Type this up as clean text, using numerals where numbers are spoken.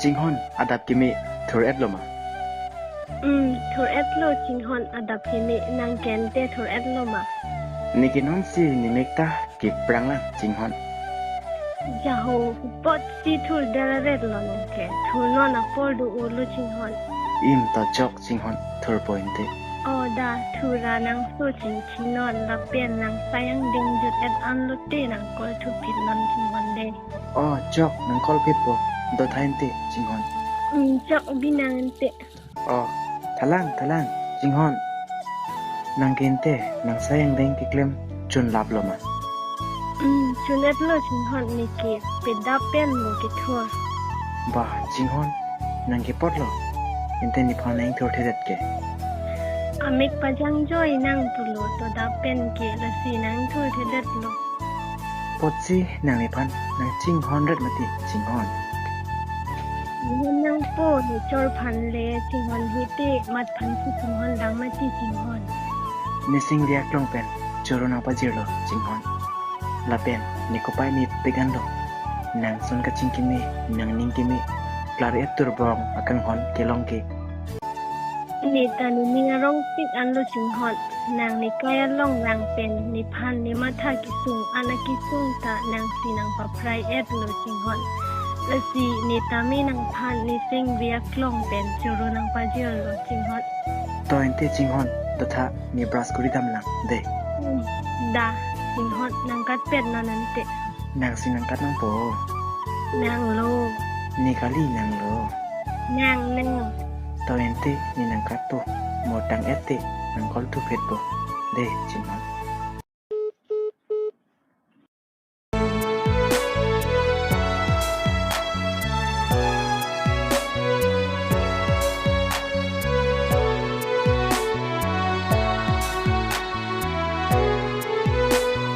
จิงฮอนอาดับกิเมทูเอสโลมาทูเอสโลจิงฮอนอาดับกิเมนางแกนเตทูเอสโลมานิกินฮอนซีนิเมกตากิปรังลังจิงฮอนยาโฮปอดซีทูเดลเรดโลนงแกทูนอนาฟอลดูอูลูจิงฮอนอิมตาจอกจิงฮอนทูร์ปอยน์เตออดาทูรานังสู้จิงชินอนรับเปลี่ยนนางสายังดึงจุดเอ็ดอันลุตเตนางกอลทุผิดนันจิงฮอนเดอ๋อจอกนังคอลพิดโบดอทายน์เตจิงฮอนจักบินางเตอ๋อทะลังจิงฮอนนางเกนเตนางสายังดึงกิเคลมจุนลับโลมาจุนเอ็ดโลจิงฮอนมีเกปิดดับเป็นโมกิทัวบ้าจิงฮอนนางเกปอดโลอินเตนิพานังทูเทเด็ดเกอเมกปะจังจอยนางตุโลตัวดับเป็นเกละสีนางทูเทเด็ดโลปอดซีนางนิพันนางจิงฮอนเร็ดมาติจิงฮอนนางโป้หนูจอร์พันเลจิงฮอนฮิเตมัดพันสุจิงฮอนดังมาติจิงฮอนนิสิงเรียกลงเป็นจอรนาปะจิโลจิงฮอนลาเป็นนิโคไปนิเปกันโลนางสุนกะจิงกิเมนางนิงกิเมกลาเรตตุรบองอากังฮอนเกลองเกนี่ตานี่มีร้องปิดอันโลจิงฮอนนางนี่กายล่องนางเป็นนิพันนิมาทากิสุงอานากิสุงตานางสีนางปะไพรเอ็ดโลจิงฮอนละสีนี่ตามีนางพันนิสิงเรียกลองเป็นจอรนางปะจิโลจิงฮอนตัวเอนเตจิงฮอนตถามีบรัสกุริดัมลังเดดาจิงฮอนนางกัดเป็ดนันเตนางสินังกัดนางโปนางโลนี่กาลีนางโลนางนึ่งตัวเอนเตนี่นางกัดโตโมตังเอเตนางคอลทูเพดโบเดจิงฮอน